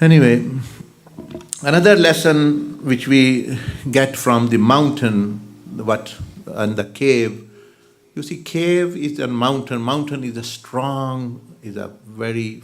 Anyway, another lesson which we get from the mountain, what and the cave. You see, cave is a mountain. Mountain is a strong, is a very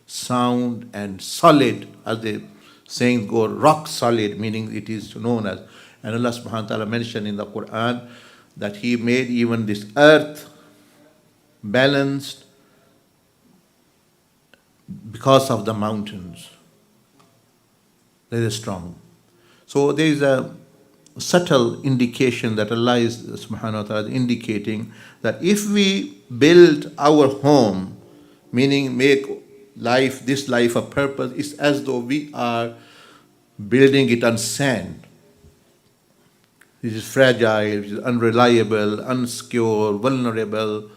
sound and solid, as the saying go, rock solid, meaning it is known as. And Allah subhanahu wa ta'ala mentioned in the Quran that He made even this earth balanced because of the mountains. They are strong. So there is a subtle indication that Allah is subhanahu wa ta'ala indicating that if we build our home, meaning make life, this life a purpose, it's as though we are building it on sand. It is fragile, it is unreliable, unsecure, vulnerable,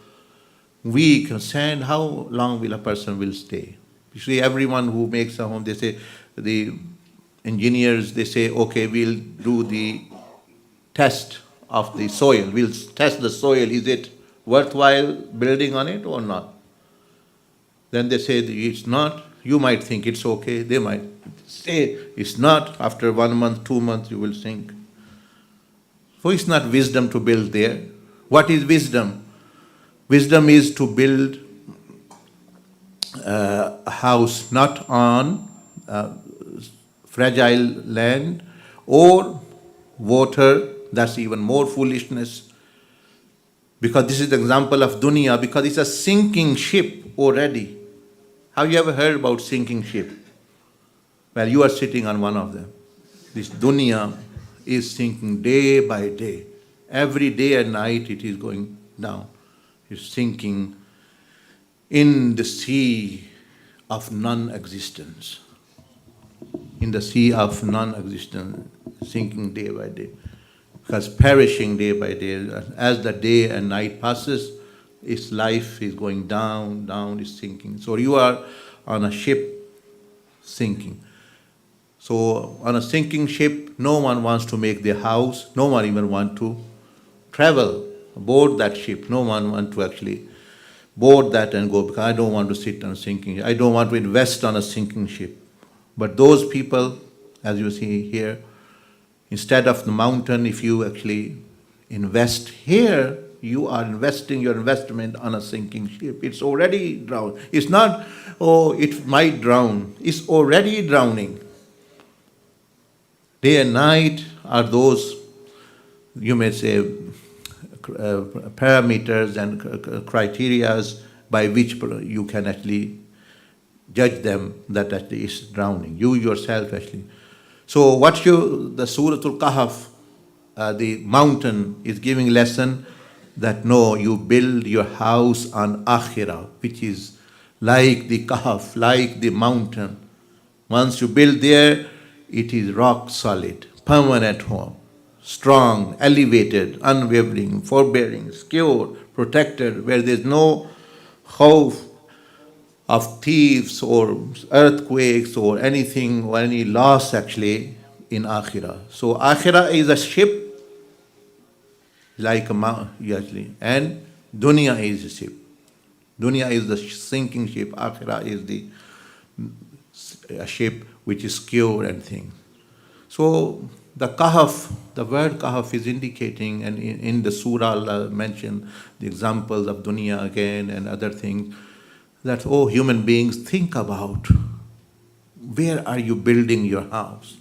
weak. Sand, how long will a person will stay? You see, everyone who makes a home, they say, the engineers, they say, okay, we'll do the test of the soil. We'll test the soil. Is it worthwhile building on it or not? Then they say it's not. You might think it's okay. They might say it's not. After 1 month, 2 months, you will sink. So it's not wisdom to build there. What is wisdom? Wisdom is to build a house not on fragile land or water. That's even more foolishness. Because this is the example of dunya, because it's a sinking ship already. Have you ever heard about sinking ship? Well, you are sitting on one of them. This dunya is sinking day by day. Every day and night it is going down. It's sinking in the sea of non-existence. In the sea of non-existence, sinking day by day. Because perishing day by day, as the day and night passes, its life is going down, down, is sinking. So you are on a ship sinking. So on a sinking ship, no one wants to make their house, no one even wants to travel aboard that ship. No one wants to actually board that and go, because I don't want to sit on a sinking ship. I don't want to invest on a sinking ship. But those people, as you see here, instead of the mountain, if you actually invest here, you are investing your investment on a sinking ship. It's already drowned. It's not, oh, it might drown. It's already drowning. Day and night are those, you may say, parameters and criterias by which you can actually judge them that actually is drowning. You yourself actually. So what the Suratul Kahf, the mountain, is giving lesson that no, you build your house on akhirah, which is like the Kahf, like the mountain. Once you build there, it is rock solid, permanent home, strong, elevated, unwavering, forbearing, secure, protected, where there's no khawf of thieves or earthquakes or anything or any loss actually in akhirah. So akhirah is a ship like a mountain actually, and dunya is a ship. Dunya is the sinking ship. Akhirah is a ship which is secure and things. So the kahf, the word kahf is indicating, and in the surah Allah mentioned the examples of dunya again and other things, that, oh, human beings, think about where are you building your house?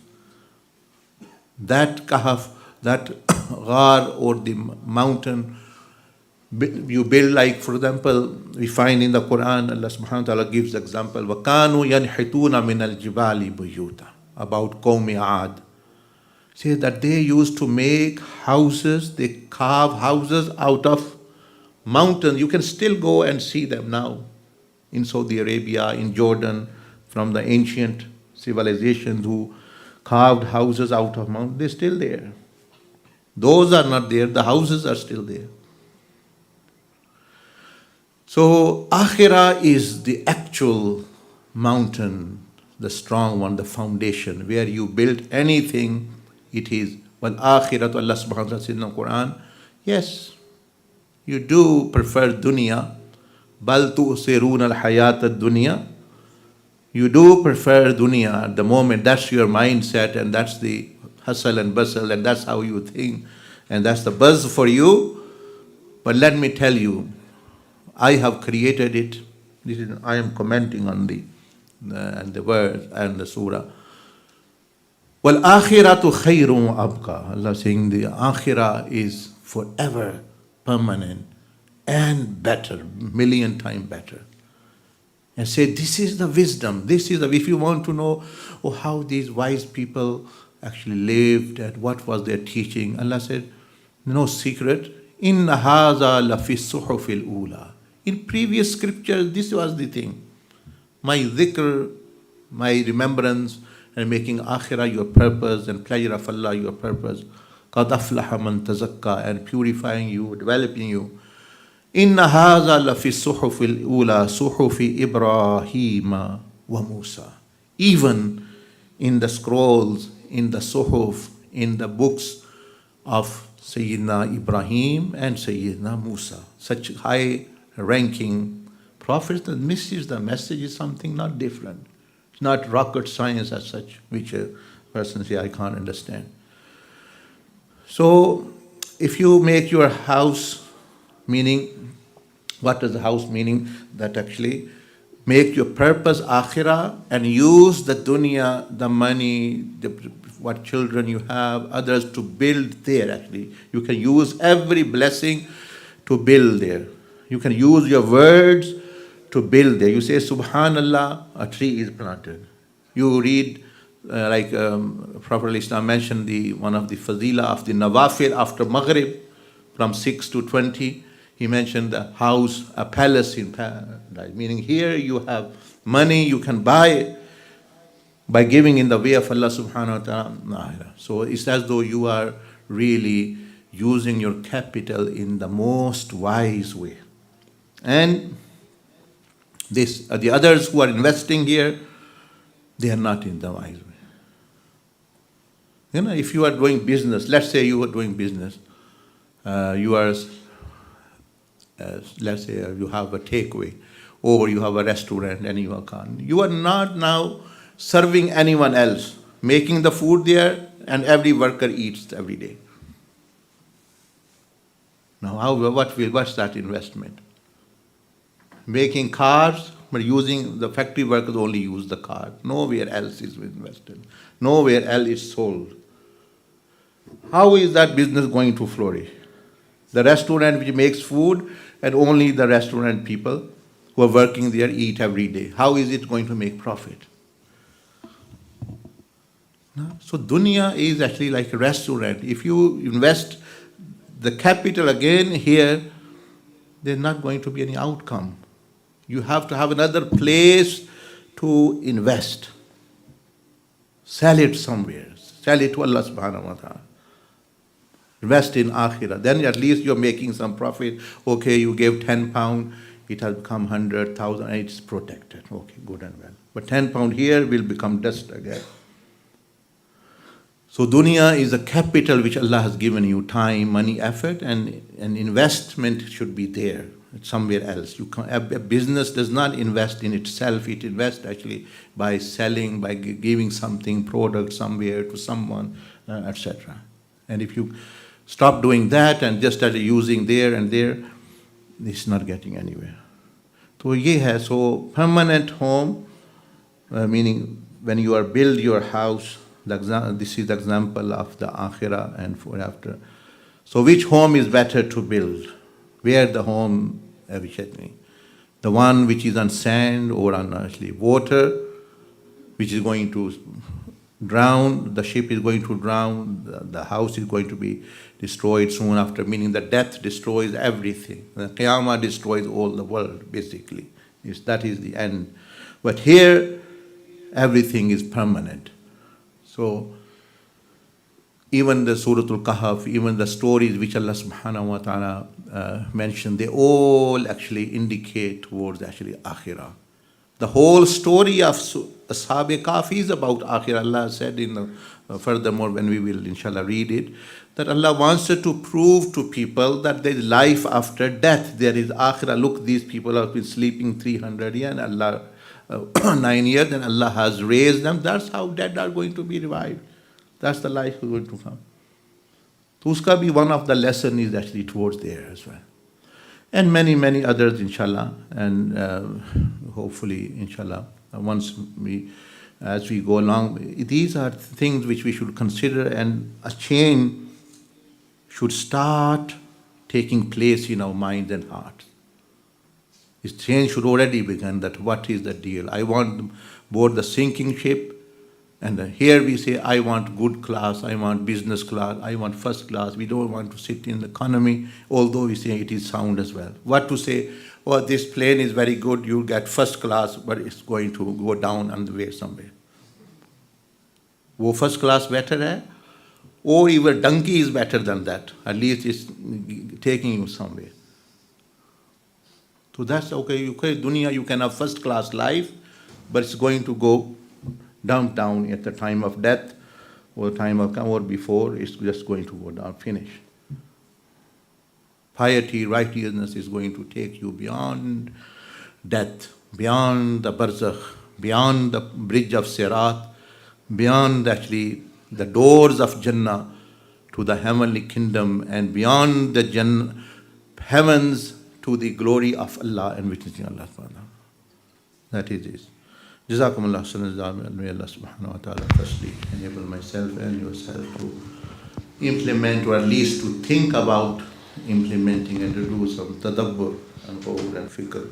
That kahf, that ghar or the mountain, you build like, for example, we find in the Quran, Allah subhanahu wa ta'ala gives example, وَكَانُوا يَنْحِتُونَ مِنَ الْجِبَالِ بُيُوتًا, about Qawmi Aad. Says that they used to make houses, they carve houses out of mountains. You can still go and see them now in Saudi Arabia, in Jordan, from the ancient civilizations who carved houses out of mountains. They're still there. Those are not there, the houses are still there. So akhirah is the actual mountain, the strong one, the foundation, where you build anything, it is. Well, akhiratu, Allah subhanahu wa ta'ala says in the Quran, yes, you do prefer dunya, bal tu'siruna al-hayat ad-dunya. You do prefer dunya at the moment. That's your mindset, and that's the hustle and bustle, and that's how you think, and that's the buzz for you. But let me tell you, I have created it. I am commenting on the verse and the surah. Well, akhiratu khayrun abqa. Allah saying the akhirah is forever, permanent, and better, million times better. And say, this is the wisdom. If you want to know how these wise people actually lived and what was their teaching, Allah said, no secret. Inna haza lafi suhufil ula. In previous scriptures, this was the thing. My dhikr, my remembrance, and making akhirah your purpose and pleasure of Allah your purpose. Qad aflaha man tazakka, and purifying you, developing you. Inna haza lafi suhufil ula suhufi Ibrahima wa Musa. Even in the scrolls, in the suhuf, in the books of Sayyidina Ibrahim and Sayyidina Musa, such high ranking prophets, the message is something not different. It's not rocket science as such, which a person say, I can't understand. So if you make your house, meaning, what does the house meaning? That actually make your purpose akhirah and use the dunya, the money, what children you have, others to build there actually. You can use every blessing to build there. You can use your words to build there. You say, Subhanallah, a tree is planted. You read, Prophet Islam mentioned one of the fazila of the nawafil after Maghrib, from 6 to 20. He mentioned the house, a palace in paradise. Meaning here you have money, you can buy it by giving in the way of Allah subhanahu wa ta'ala. So it's as though you are really using your capital in the most wise way. And the others who are investing here, they are not in the wise way. If you are doing business, let's say you are doing business, let's say you have a takeaway, or you have a restaurant and you are not now serving anyone else, making the food there, and every worker eats every day. Now, what's that investment? Making cars, but using the factory workers only use the car. Nowhere else is invested. Nowhere else is sold. How is that business going to flourish? The restaurant which makes food, and only the restaurant people who are working there eat every day. How is it going to make profit? No? So dunya is actually like a restaurant. If you invest the capital again here, there's not going to be any outcome. You have to have another place to invest. Sell it somewhere. Sell it to Allah subhanahu wa ta'ala. Invest in akhirah. Then at least you're making some profit. Okay, you gave 10 pounds, it has become 100,000, and it's protected. Okay, good and well. But 10 pounds here will become dust again. So dunya is a capital which Allah has given you, time, money, effort, and investment should be there. It's somewhere else. A business does not invest in itself. It invests actually by selling, by giving something, product somewhere to someone, etc. And if you stop doing that and just start using there and there, it's not getting anywhere. So permanent home, meaning when you are build your house, this is the example of the akhirah and foreafter. So which home is better to build? Where the home, the one which is on sand or on actually water, which is going to drown, the ship is going to drown, the house is going to be destroyed soon after, meaning that death destroys everything. The Qiyamah destroys all the world, basically. That is the end. But here, everything is permanent. So, even the Surah Al-Kahf, even the stories which Allah subhanahu wa ta'ala mentioned, they all actually indicate towards actually akhirah. The whole story of Ashab Kahf is about akhirah. Allah said furthermore, when we will inshallah read it, that Allah wants to prove to people that there is life after death. There is akhirah. Look, these people have been sleeping 300 years and Allah 9 years, then Allah has raised them. That's how dead are going to be revived. That's the life going to come. So uska bhi one of the lesson is actually towards there as well. And many, many others, inshallah. And hopefully, inshallah, as we go along, these are things which we should consider, and a change should start taking place in our minds and hearts. This change should already begin, that what is the deal? I want board the sinking ship, and here we say, I want good class, I want business class, I want first class. We don't want to sit in the economy, although we say it is sound as well. What to say, oh, this plane is very good, you'll get first class, but it's going to go down on the way somewhere. वो first class better है, or even donkey is better than that. At least it's taking you somewhere. So that's okay. Dunya, you can have first class life, but it's going to go down at the time of death, or time of come, or before. It's just going to go down, finish. Piety, righteousness is going to take you beyond death, beyond the barzakh, beyond the bridge of Sirat, beyond actually the doors of Jannah to the heavenly kingdom, and beyond the heavens to the glory of Allah and witnessing Allah. That is it. Jazakumullah khairan. May Allah subhanahu wa ta'ala firstly enable myself and yourself to implement, or at least to think about implementing, and to do some tadabbur and fikr.